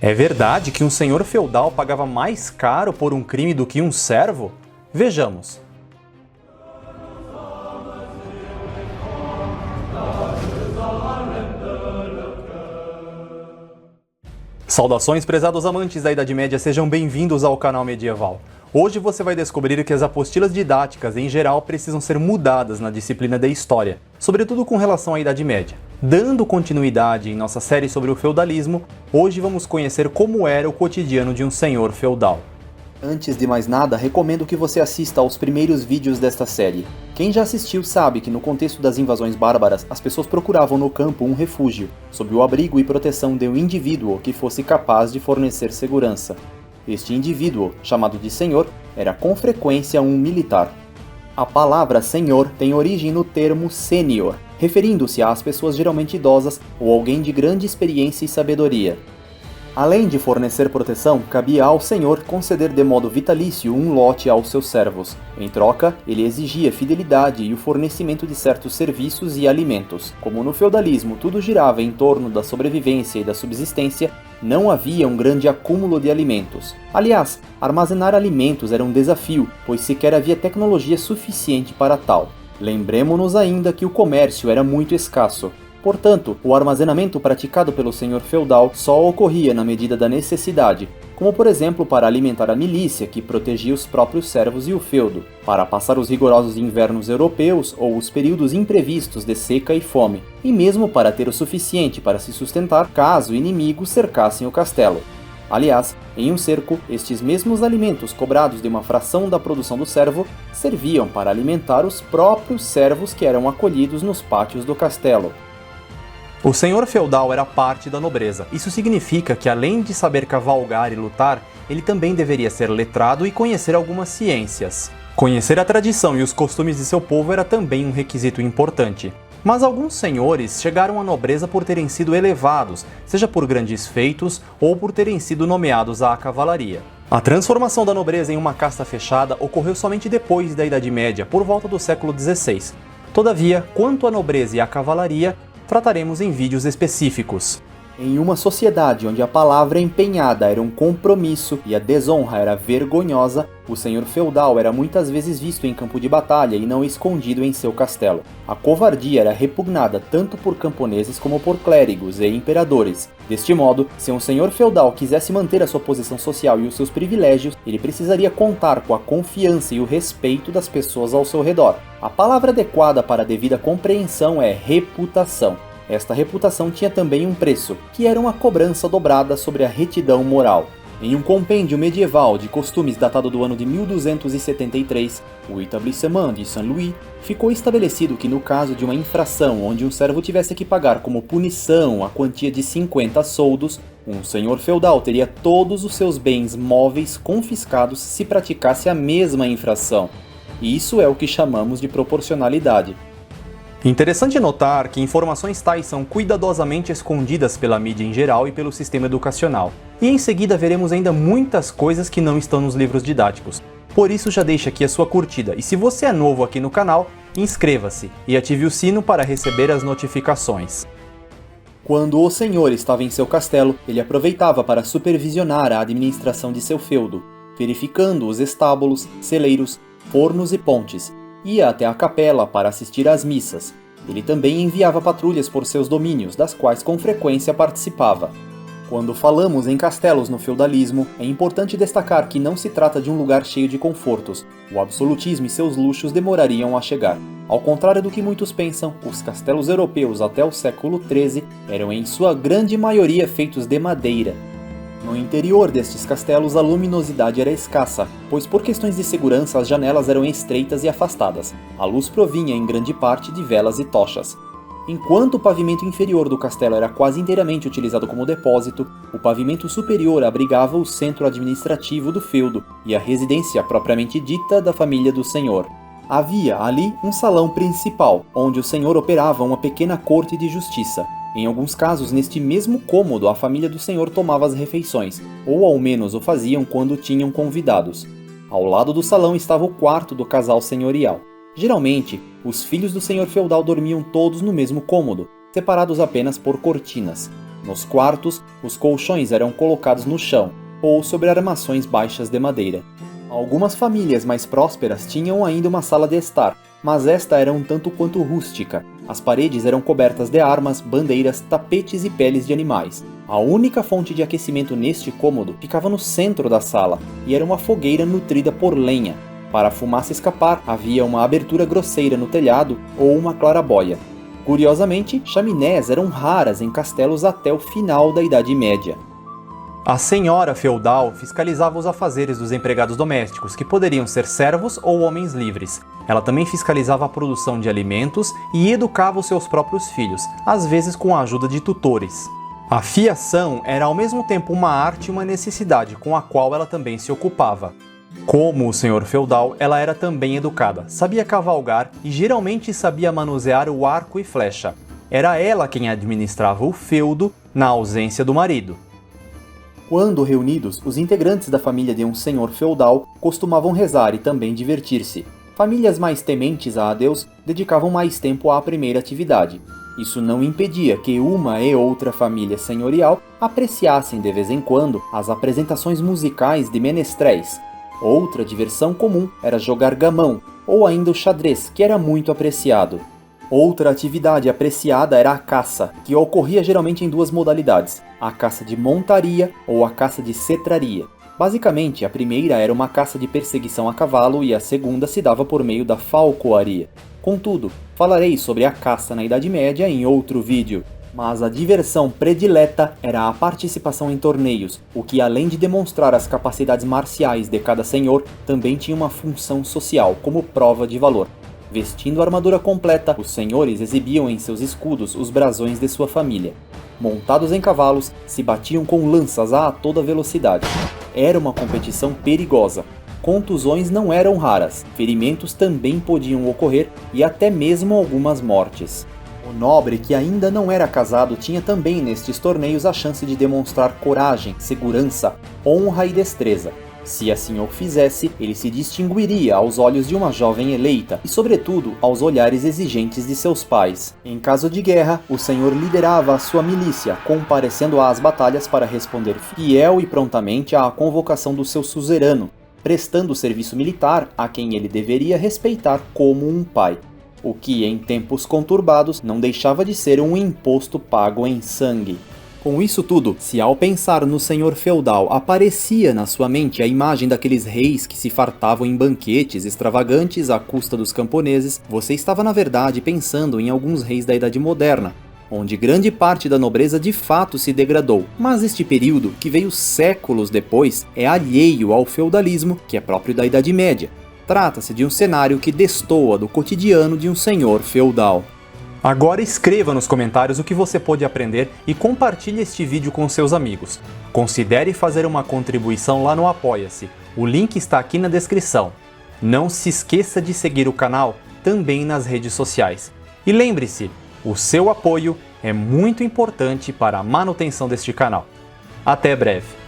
É verdade que um senhor feudal pagava mais caro por um crime do que um servo? Vejamos. Saudações, prezados amantes da Idade Média, sejam bem-vindos ao canal Medieval. Hoje você vai descobrir que as apostilas didáticas, em geral, precisam ser mudadas na disciplina da História, sobretudo com relação à Idade Média. Dando continuidade em nossa série sobre o feudalismo, hoje vamos conhecer como era o cotidiano de um senhor feudal. Antes de mais nada, recomendo que você assista aos primeiros vídeos desta série. Quem já assistiu sabe que no contexto das invasões bárbaras, as pessoas procuravam no campo um refúgio, sob o abrigo e proteção de um indivíduo que fosse capaz de fornecer segurança. Este indivíduo, chamado de senhor, era com frequência um militar. A palavra senhor tem origem no termo sênior, referindo-se às pessoas geralmente idosas ou alguém de grande experiência e sabedoria. Além de fornecer proteção, cabia ao senhor conceder de modo vitalício um lote aos seus servos. Em troca, ele exigia fidelidade e o fornecimento de certos serviços e alimentos. Como no feudalismo tudo girava em torno da sobrevivência e da subsistência, não havia um grande acúmulo de alimentos. Aliás, armazenar alimentos era um desafio, pois sequer havia tecnologia suficiente para tal. Lembremos-nos ainda que o comércio era muito escasso. Portanto, o armazenamento praticado pelo senhor feudal só ocorria na medida da necessidade, como por exemplo para alimentar a milícia que protegia os próprios servos e o feudo, para passar os rigorosos invernos europeus ou os períodos imprevistos de seca e fome, e mesmo para ter o suficiente para se sustentar caso inimigos cercassem o castelo. Aliás, em um cerco, estes mesmos alimentos cobrados de uma fração da produção do servo serviam para alimentar os próprios servos que eram acolhidos nos pátios do castelo. O senhor feudal era parte da nobreza. Isso significa que, além de saber cavalgar e lutar, ele também deveria ser letrado e conhecer algumas ciências. Conhecer a tradição e os costumes de seu povo era também um requisito importante. Mas alguns senhores chegaram à nobreza por terem sido elevados, seja por grandes feitos ou por terem sido nomeados à cavalaria. A transformação da nobreza em uma casta fechada ocorreu somente depois da Idade Média, por volta do século XVI. Todavia, quanto à nobreza e à cavalaria, trataremos em vídeos específicos. Em uma sociedade onde a palavra empenhada era um compromisso e a desonra era vergonhosa, o senhor feudal era muitas vezes visto em campo de batalha e não escondido em seu castelo. A covardia era repugnada tanto por camponeses como por clérigos e imperadores. Deste modo, se um senhor feudal quisesse manter a sua posição social e os seus privilégios, ele precisaria contar com a confiança e o respeito das pessoas ao seu redor. A palavra adequada para a devida compreensão é reputação. Esta reputação tinha também um preço, que era uma cobrança dobrada sobre a retidão moral. Em um compêndio medieval de costumes datado do ano de 1273, o Établissement de Saint-Louis, ficou estabelecido que no caso de uma infração onde um servo tivesse que pagar como punição a quantia de 50 soldos, um senhor feudal teria todos os seus bens móveis confiscados se praticasse a mesma infração. E isso é o que chamamos de proporcionalidade. Interessante notar que informações tais são cuidadosamente escondidas pela mídia em geral e pelo sistema educacional. E em seguida veremos ainda muitas coisas que não estão nos livros didáticos. Por isso já deixa aqui a sua curtida, e se você é novo aqui no canal, inscreva-se e ative o sino para receber as notificações. Quando o senhor estava em seu castelo, ele aproveitava para supervisionar a administração de seu feudo, verificando os estábulos, celeiros, fornos e pontes. Ia até a capela para assistir às missas. Ele também enviava patrulhas por seus domínios, das quais com frequência participava. Quando falamos em castelos no feudalismo, é importante destacar que não se trata de um lugar cheio de confortos. O absolutismo e seus luxos demorariam a chegar. Ao contrário do que muitos pensam, os castelos europeus até o século XIII eram em sua grande maioria feitos de madeira. No interior destes castelos a luminosidade era escassa, pois por questões de segurança as janelas eram estreitas e afastadas. A luz provinha em grande parte de velas e tochas. Enquanto o pavimento inferior do castelo era quase inteiramente utilizado como depósito, o pavimento superior abrigava o centro administrativo do feudo e a residência propriamente dita da família do senhor. Havia ali um salão principal, onde o senhor operava uma pequena corte de justiça. Em alguns casos, neste mesmo cômodo, a família do senhor tomava as refeições, ou ao menos o faziam quando tinham convidados. Ao lado do salão estava o quarto do casal senhorial. Geralmente, os filhos do senhor feudal dormiam todos no mesmo cômodo, separados apenas por cortinas. Nos quartos, os colchões eram colocados no chão ou sobre armações baixas de madeira. Algumas famílias mais prósperas tinham ainda uma sala de estar, mas esta era um tanto quanto rústica. As paredes eram cobertas de armas, bandeiras, tapetes e peles de animais. A única fonte de aquecimento neste cômodo ficava no centro da sala e era uma fogueira nutrida por lenha. Para a fumaça escapar, havia uma abertura grosseira no telhado ou uma claraboia. Curiosamente, chaminés eram raras em castelos até o final da Idade Média. A senhora feudal fiscalizava os afazeres dos empregados domésticos, que poderiam ser servos ou homens livres. Ela também fiscalizava a produção de alimentos e educava os seus próprios filhos, às vezes com a ajuda de tutores. A fiação era ao mesmo tempo uma arte e uma necessidade com a qual ela também se ocupava. Como o senhor feudal, ela era também educada, sabia cavalgar e geralmente sabia manusear o arco e flecha. Era ela quem administrava o feudo na ausência do marido. Quando reunidos, os integrantes da família de um senhor feudal costumavam rezar e também divertir-se. Famílias mais tementes a Deus dedicavam mais tempo à primeira atividade. Isso não impedia que uma e outra família senhorial apreciassem de vez em quando as apresentações musicais de menestréis. Outra diversão comum era jogar gamão, ou ainda o xadrez, que era muito apreciado. Outra atividade apreciada era a caça, que ocorria geralmente em duas modalidades, a caça de montaria ou a caça de cetraria. Basicamente, a primeira era uma caça de perseguição a cavalo e a segunda se dava por meio da falcoaria. Contudo, falarei sobre a caça na Idade Média em outro vídeo. Mas a diversão predileta era a participação em torneios, o que além de demonstrar as capacidades marciais de cada senhor, também tinha uma função social, como prova de valor. Vestindo a armadura completa, os senhores exibiam em seus escudos os brasões de sua família. Montados em cavalos, se batiam com lanças a toda velocidade. Era uma competição perigosa. Contusões não eram raras, ferimentos também podiam ocorrer e até mesmo algumas mortes. O nobre que ainda não era casado tinha também nestes torneios a chance de demonstrar coragem, segurança, honra e destreza. Se assim o fizesse, ele se distinguiria aos olhos de uma jovem eleita e, sobretudo, aos olhares exigentes de seus pais. Em caso de guerra, o senhor liderava a sua milícia, comparecendo às batalhas para responder fiel e prontamente à convocação do seu suzerano, prestando serviço militar a quem ele deveria respeitar como um pai. O que, em tempos conturbados, não deixava de ser um imposto pago em sangue. Com isso tudo, se ao pensar no senhor feudal aparecia na sua mente a imagem daqueles reis que se fartavam em banquetes extravagantes à custa dos camponeses, você estava na verdade pensando em alguns reis da Idade Moderna, onde grande parte da nobreza de fato se degradou. Mas este período, que veio séculos depois, é alheio ao feudalismo, que é próprio da Idade Média. Trata-se de um cenário que destoa do cotidiano de um senhor feudal. Agora escreva nos comentários o que você pôde aprender e compartilhe este vídeo com seus amigos. Considere fazer uma contribuição lá no Apoia-se, o link está aqui na descrição. Não se esqueça de seguir o canal também nas redes sociais. E lembre-se, o seu apoio é muito importante para a manutenção deste canal. Até breve!